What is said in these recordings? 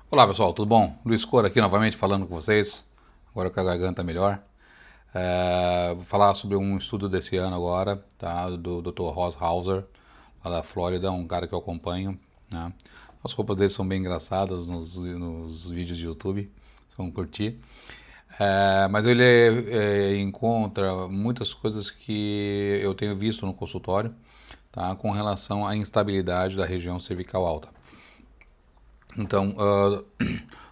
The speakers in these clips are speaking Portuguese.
Olá pessoal, tudo bom? Luiz Cora aqui novamente falando com vocês, agora com a garganta melhor. Vou falar sobre um estudo desse ano agora, tá? Do Dr. Ross Hauser, lá da Flórida, um cara que eu acompanho, né? As roupas dele são bem engraçadas nos vídeos de YouTube, vocês vão curtir. Mas ele encontra muitas coisas que eu tenho visto no consultório, tá? Com relação à instabilidade da região cervical alta. Então,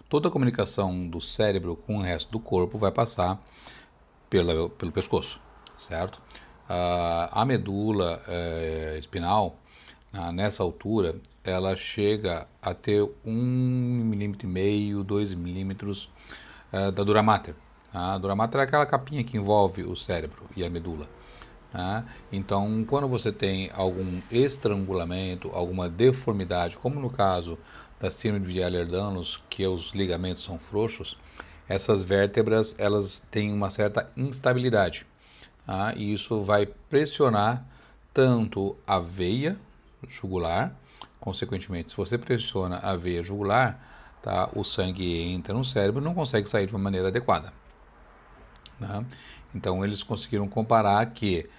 toda a comunicação do cérebro com o resto do corpo vai passar pelo pescoço, certo? A medula espinal, nessa altura, ela chega a ter 1,5 mm, 2 milímetros da dura mater. A dura mater é aquela capinha que envolve o cérebro e a medula. Então, quando você tem algum estrangulamento, alguma deformidade, como no caso da síndrome de Ehlers-Danlos, que os ligamentos são frouxos, essas vértebras elas têm uma certa instabilidade. E isso vai pressionar tanto a veia jugular, consequentemente, se você pressiona a veia jugular, tá, o sangue entra no cérebro e não consegue sair de uma maneira adequada. Então eles conseguiram comparar que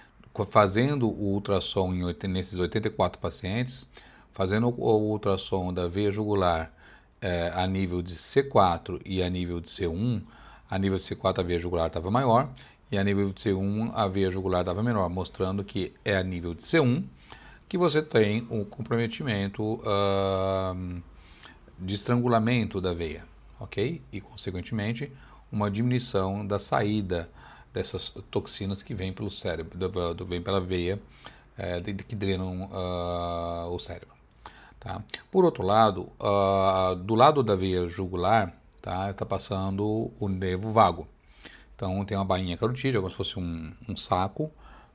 fazendo o ultrassom nesses 84 pacientes, fazendo o ultrassom da veia jugular a nível de C4 e a nível de C1, a nível de C4 a veia jugular estava maior e a nível de C1 a veia jugular estava menor, mostrando que é a nível de C1 que você tem um comprometimento de estrangulamento da veia, ok? E, consequentemente, uma diminuição da saída dessas toxinas que vêm pelo cérebro, vêm pela veia, que drenam o cérebro. Tá? Por outro lado, do lado da veia jugular, tá, está passando o nervo vago. Então, tem uma bainha carotídea, como se fosse um saco,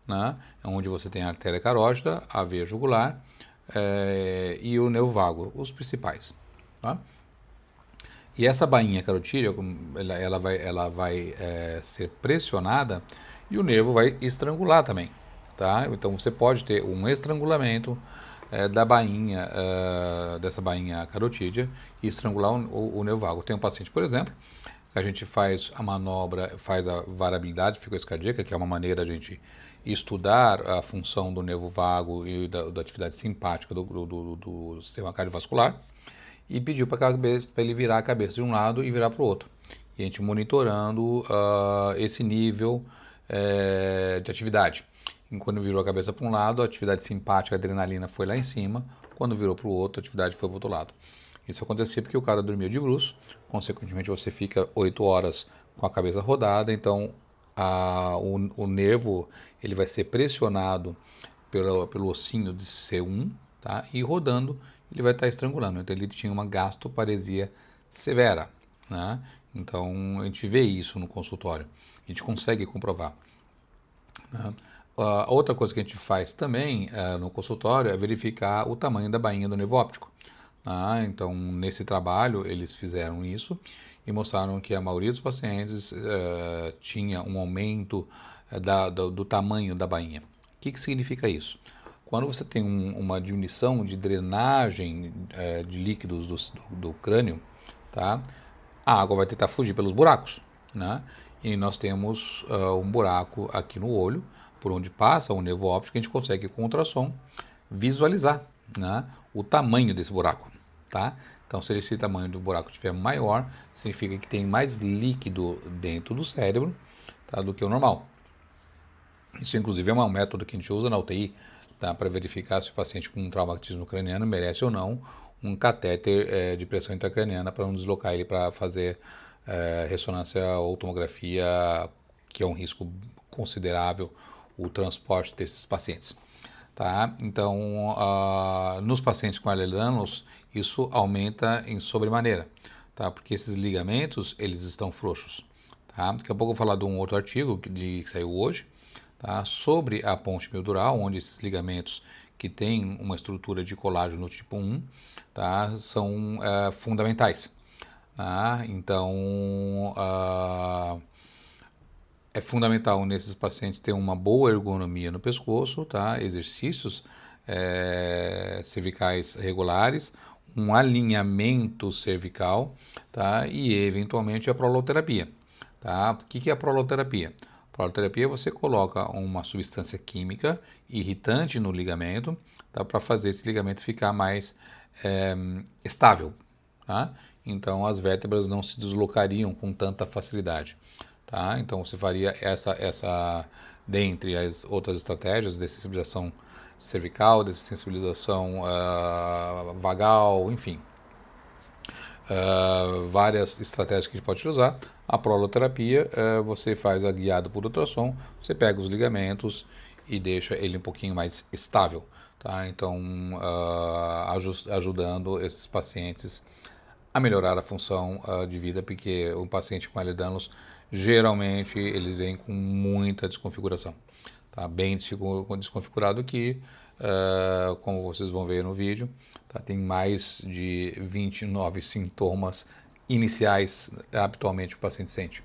né, onde você tem a artéria carótida, a veia jugular e o nervo vago, os principais. Tá? E essa bainha carotídea, ela vai ser pressionada e o nervo vai estrangular também, tá? Então você pode ter um estrangulamento da bainha, dessa bainha carotídea e estrangular o nervo vago. Tem um paciente, por exemplo, que a gente faz a manobra, faz a variabilidade cardíaca, que é uma maneira de a gente estudar a função do nervo vago e da atividade simpática do sistema cardiovascular e pediu para ele virar a cabeça de um lado e virar para o outro. E a gente monitorando esse nível de atividade. E quando virou a cabeça para um lado, a atividade simpática, a adrenalina foi lá em cima. Quando virou para o outro, a atividade foi para o outro lado. Isso acontecia porque o cara dormia de bruços, consequentemente você fica 8 horas com a cabeça rodada, então o nervo ele vai ser pressionado pelo ossinho de C1, tá? E rodando ele vai estar estrangulando. Então ele tinha uma gastroparesia severa, né? Então a gente vê isso no consultório, a gente consegue comprovar. Né? Outra coisa que a gente faz também no consultório é verificar o tamanho da bainha do nervo óptico. Então, nesse trabalho, eles fizeram isso e mostraram que a maioria dos pacientes tinha um aumento do tamanho da bainha. O que significa isso? Quando você tem uma diminuição de drenagem de líquidos do crânio, tá? A água vai tentar fugir pelos buracos, né? E nós temos um buraco aqui no olho, por onde passa o nervo óptico, que a gente consegue com ultrassom visualizar, né, o tamanho desse buraco, tá? Então, se esse tamanho do buraco estiver maior, significa que tem mais líquido dentro do cérebro, tá, do que o normal. Isso, inclusive, é um método que a gente usa na UTI, tá, para verificar se o paciente com traumatismo craniano merece ou não um catéter de pressão intracraniana para não deslocar ele para fazer ressonância ou tomografia, que é um risco considerável o transporte desses pacientes. Tá? Então, nos pacientes com Ehlers-Danlos, isso aumenta em sobremaneira, tá? Porque esses ligamentos eles estão frouxos. Tá? Daqui a pouco eu vou falar de um outro artigo que saiu hoje, tá? Sobre a ponte mildural, onde esses ligamentos que têm uma estrutura de colágeno tipo 1 tá? São fundamentais. Tá? Então, é fundamental nesses pacientes ter uma boa ergonomia no pescoço, tá? Exercícios cervicais regulares, um alinhamento cervical, tá? E eventualmente a proloterapia, tá? O que é a proloterapia? Proloterapia, você coloca uma substância química irritante no ligamento, tá? Para fazer esse ligamento ficar mais estável, tá? Então as vértebras não se deslocariam com tanta facilidade, tá? Então você faria essa dentre as outras estratégias de sensibilização cervical, de sensibilização vagal, enfim, várias estratégias que a gente pode usar. A proloterapia, você faz a guiado por ultrassom, você pega os ligamentos e deixa ele um pouquinho mais estável, tá? Então, ajudando esses pacientes a melhorar a função de vida, porque o paciente com Ehlers-Danlos, geralmente, eles vêm com muita desconfiguração, tá? Bem desconfigurado que, como vocês vão ver no vídeo, tá? Tem mais de 29 sintomas iniciais habitualmente o paciente sente.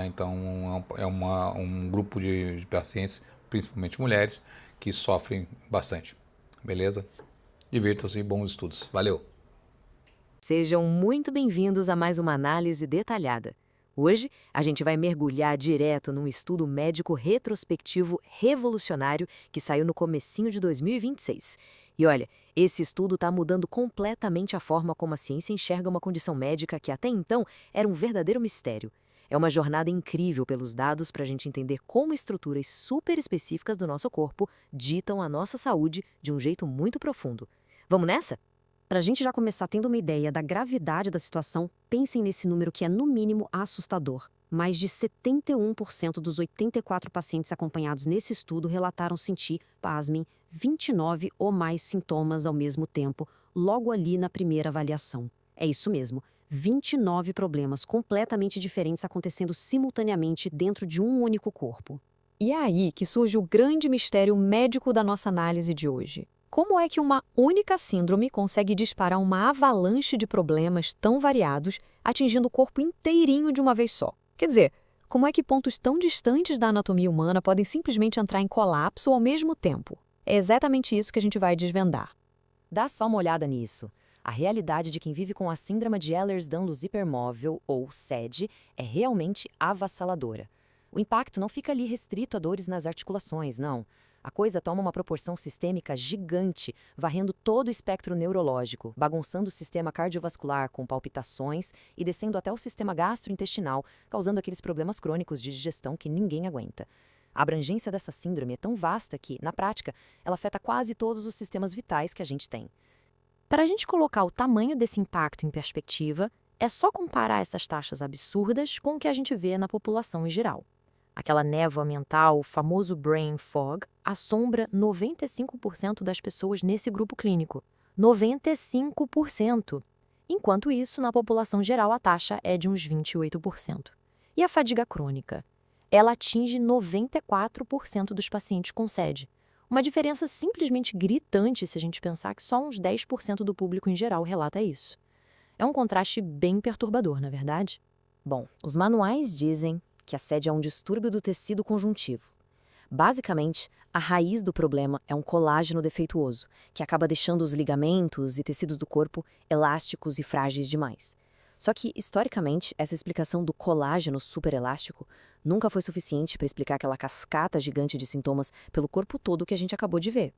Então, é um grupo de pacientes, principalmente mulheres, que sofrem bastante. Beleza? Divirtam-se e bons estudos. Valeu! Sejam muito bem-vindos a mais uma análise detalhada. Hoje, a gente vai mergulhar direto num estudo médico retrospectivo revolucionário que saiu no comecinho de 2026. E olha, esse estudo está mudando completamente a forma como a ciência enxerga uma condição médica que até então era um verdadeiro mistério. É uma jornada incrível pelos dados para a gente entender como estruturas super específicas do nosso corpo ditam a nossa saúde de um jeito muito profundo. Vamos nessa? Para a gente já começar tendo uma ideia da gravidade da situação, pensem nesse número que é no mínimo assustador. Mais de 71% dos 84 pacientes acompanhados nesse estudo relataram sentir, pasmem, 29 ou mais sintomas ao mesmo tempo, logo ali na primeira avaliação. É isso mesmo, 29 problemas completamente diferentes acontecendo simultaneamente dentro de um único corpo. E é aí que surge o grande mistério médico da nossa análise de hoje. Como é que uma única síndrome consegue disparar uma avalanche de problemas tão variados, atingindo o corpo inteirinho de uma vez só? Quer dizer, como é que pontos tão distantes da anatomia humana podem simplesmente entrar em colapso ao mesmo tempo? É exatamente isso que a gente vai desvendar. Dá só uma olhada nisso. A realidade de quem vive com a síndrome de Ehlers-Danlos hipermóvel, ou SED, é realmente avassaladora. O impacto não fica ali restrito a dores nas articulações, não. A coisa toma uma proporção sistêmica gigante, varrendo todo o espectro neurológico, bagunçando o sistema cardiovascular com palpitações e descendo até o sistema gastrointestinal, causando aqueles problemas crônicos de digestão que ninguém aguenta. A abrangência dessa síndrome é tão vasta que, na prática, ela afeta quase todos os sistemas vitais que a gente tem. Para a gente colocar o tamanho desse impacto em perspectiva, é só comparar essas taxas absurdas com o que a gente vê na população em geral. Aquela névoa mental, o famoso brain fog, assombra 95% das pessoas nesse grupo clínico. 95%! Enquanto isso, na população geral, a taxa é de uns 28%. E a fadiga crônica? Ela atinge 94% dos pacientes com SED. Uma diferença simplesmente gritante se a gente pensar que só uns 10% do público em geral relata isso. É um contraste bem perturbador, não é verdade? Bom, os manuais dizem que a SED é um distúrbio do tecido conjuntivo. Basicamente, a raiz do problema é um colágeno defeituoso, que acaba deixando os ligamentos e tecidos do corpo elásticos e frágeis demais. Só que, historicamente, essa explicação do colágeno superelástico nunca foi suficiente para explicar aquela cascata gigante de sintomas pelo corpo todo que a gente acabou de ver.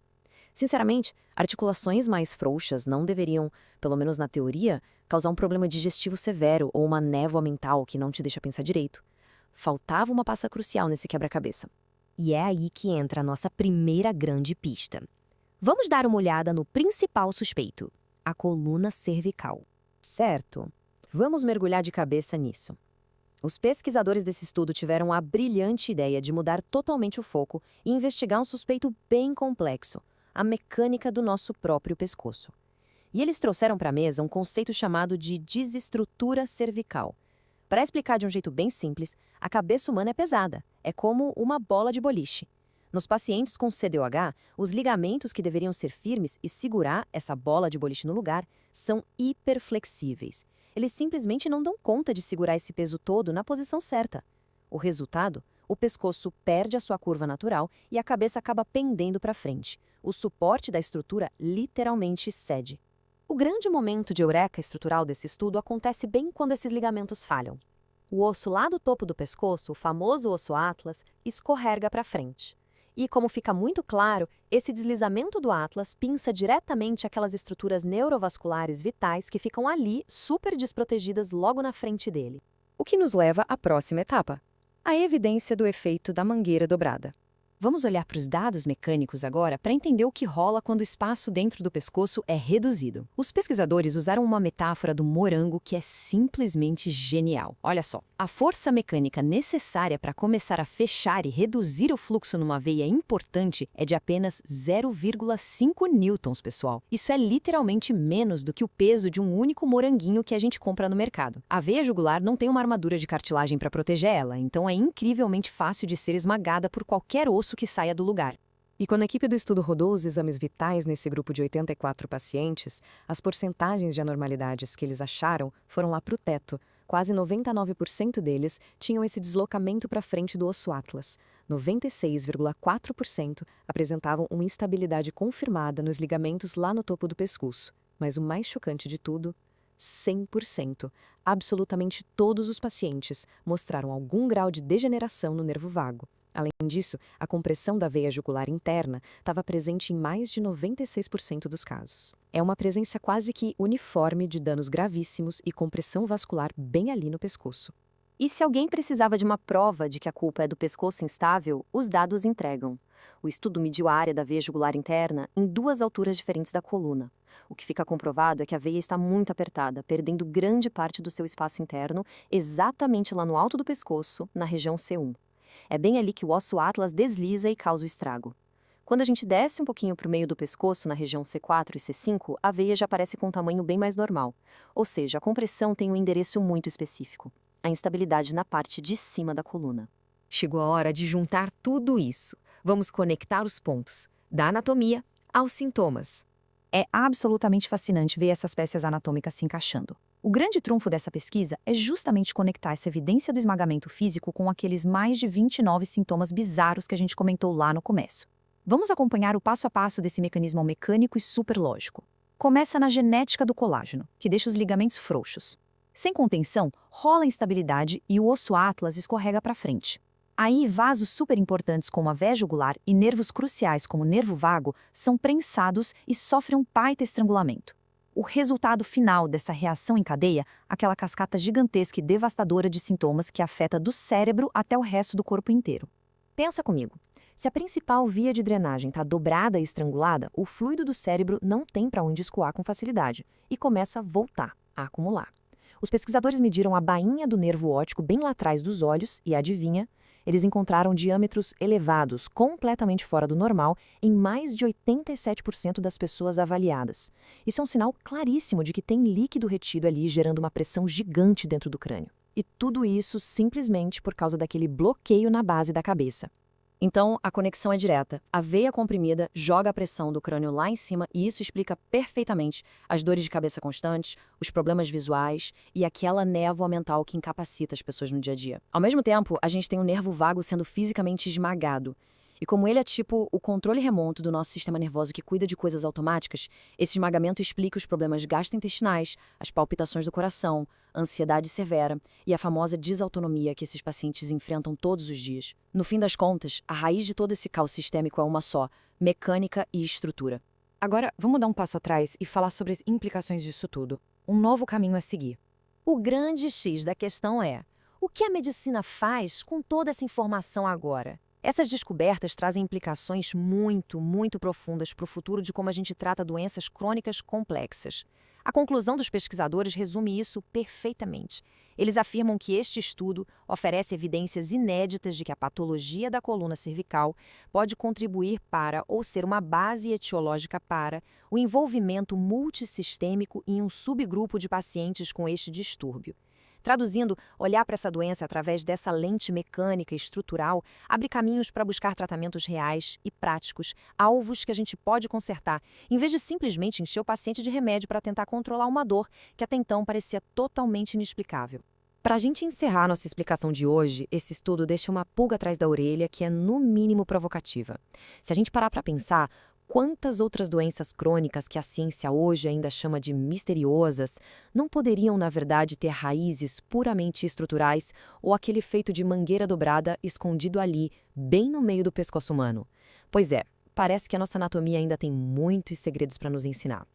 Sinceramente, articulações mais frouxas não deveriam, pelo menos na teoria, causar um problema digestivo severo ou uma névoa mental que não te deixa pensar direito. Faltava uma peça crucial nesse quebra-cabeça. E é aí que entra a nossa primeira grande pista. Vamos dar uma olhada no principal suspeito, a coluna cervical. Certo? Vamos mergulhar de cabeça nisso. Os pesquisadores desse estudo tiveram a brilhante ideia de mudar totalmente o foco e investigar um suspeito bem complexo, a mecânica do nosso próprio pescoço. E eles trouxeram para a mesa um conceito chamado de desestrutura cervical. Para explicar de um jeito bem simples, a cabeça humana é pesada, é como uma bola de boliche. Nos pacientes com CDOH, os ligamentos que deveriam ser firmes e segurar essa bola de boliche no lugar são hiperflexíveis. Eles simplesmente não dão conta de segurar esse peso todo na posição certa. O resultado? O pescoço perde a sua curva natural e a cabeça acaba pendendo para frente. O suporte da estrutura literalmente cede. O grande momento de eureka estrutural desse estudo acontece bem quando esses ligamentos falham. O osso lá do topo do pescoço, o famoso osso atlas, escorrega para frente. E, como fica muito claro, esse deslizamento do atlas pinça diretamente aquelas estruturas neurovasculares vitais que ficam ali, super desprotegidas logo na frente dele. O que nos leva à próxima etapa, a evidência do efeito da mangueira dobrada. Vamos olhar para os dados mecânicos agora para entender o que rola quando o espaço dentro do pescoço é reduzido. Os pesquisadores usaram uma metáfora do morango que é simplesmente genial. Olha só, a força mecânica necessária para começar a fechar e reduzir o fluxo numa veia importante é de apenas 0,5 newtons, pessoal. Isso é literalmente menos do que o peso de um único moranguinho que a gente compra no mercado. A veia jugular não tem uma armadura de cartilagem para proteger ela, então é incrivelmente fácil de ser esmagada por qualquer osso que saia do lugar. E quando a equipe do estudo rodou os exames vitais nesse grupo de 84 pacientes, as porcentagens de anormalidades que eles acharam foram lá para o teto. Quase 99% deles tinham esse deslocamento para frente do osso atlas. 96,4% apresentavam uma instabilidade confirmada nos ligamentos lá no topo do pescoço. Mas o mais chocante de tudo, 100%. Absolutamente todos os pacientes mostraram algum grau de degeneração no nervo vago. Além disso, a compressão da veia jugular interna estava presente em mais de 96% dos casos. É uma presença quase que uniforme de danos gravíssimos e compressão vascular bem ali no pescoço. E se alguém precisava de uma prova de que a culpa é do pescoço instável, os dados entregam. O estudo mediu a área da veia jugular interna em 2 alturas diferentes da coluna. O que fica comprovado é que a veia está muito apertada, perdendo grande parte do seu espaço interno, exatamente lá no alto do pescoço, na região C1. É bem ali que o osso atlas desliza e causa o estrago. Quando a gente desce um pouquinho para o meio do pescoço, na região C4 e C5, a veia já aparece com um tamanho bem mais normal. Ou seja, a compressão tem um endereço muito específico, a instabilidade na parte de cima da coluna. Chegou a hora de juntar tudo isso. Vamos conectar os pontos, da anatomia aos sintomas. É absolutamente fascinante ver essas peças anatômicas se encaixando. O grande trunfo dessa pesquisa é justamente conectar essa evidência do esmagamento físico com aqueles mais de 29 sintomas bizarros que a gente comentou lá no começo. Vamos acompanhar o passo a passo desse mecanismo mecânico e superlógico. Começa na genética do colágeno, que deixa os ligamentos frouxos. Sem contenção, rola a instabilidade e o osso atlas escorrega para frente. Aí, vasos super importantes como a veia jugular e nervos cruciais como o nervo vago são prensados e sofrem um baita estrangulamento. O resultado final dessa reação em cadeia, aquela cascata gigantesca e devastadora de sintomas que afeta do cérebro até o resto do corpo inteiro. Pensa comigo, se a principal via de drenagem está dobrada e estrangulada, o fluido do cérebro não tem para onde escoar com facilidade e começa a voltar, a acumular. Os pesquisadores mediram a bainha do nervo óptico bem lá atrás dos olhos e, adivinha, eles encontraram diâmetros elevados, completamente fora do normal, em mais de 87% das pessoas avaliadas. Isso é um sinal claríssimo de que tem líquido retido ali, gerando uma pressão gigante dentro do crânio. E tudo isso simplesmente por causa daquele bloqueio na base da cabeça. Então, a conexão é direta. A veia comprimida joga a pressão do crânio lá em cima e isso explica perfeitamente as dores de cabeça constantes, os problemas visuais e aquela névoa mental que incapacita as pessoas no dia a dia. Ao mesmo tempo, a gente tem o nervo vago sendo fisicamente esmagado. E como ele é tipo o controle remoto do nosso sistema nervoso que cuida de coisas automáticas, esse esmagamento explica os problemas gastrointestinais, as palpitações do coração, a ansiedade severa e a famosa desautonomia que esses pacientes enfrentam todos os dias. No fim das contas, a raiz de todo esse caos sistêmico é uma só: mecânica e estrutura. Agora, vamos dar um passo atrás e falar sobre as implicações disso tudo. Um novo caminho a seguir. O grande X da questão é: o que a medicina faz com toda essa informação agora? Essas descobertas trazem implicações muito profundas para o futuro de como a gente trata doenças crônicas complexas. A conclusão dos pesquisadores resume isso perfeitamente. Eles afirmam que este estudo oferece evidências inéditas de que a patologia da coluna cervical pode contribuir para, ou ser uma base etiológica para, o envolvimento multissistêmico em um subgrupo de pacientes com este distúrbio. Traduzindo, olhar para essa doença através dessa lente mecânica e estrutural abre caminhos para buscar tratamentos reais e práticos, alvos que a gente pode consertar, em vez de simplesmente encher o paciente de remédio para tentar controlar uma dor que até então parecia totalmente inexplicável. Para a gente encerrar nossa explicação de hoje, esse estudo deixa uma pulga atrás da orelha que é no mínimo provocativa. Se a gente parar para pensar, quantas outras doenças crônicas que a ciência hoje ainda chama de misteriosas não poderiam, na verdade, ter raízes puramente estruturais ou aquele efeito de mangueira dobrada escondido ali, bem no meio do pescoço humano? Pois é, parece que a nossa anatomia ainda tem muitos segredos para nos ensinar.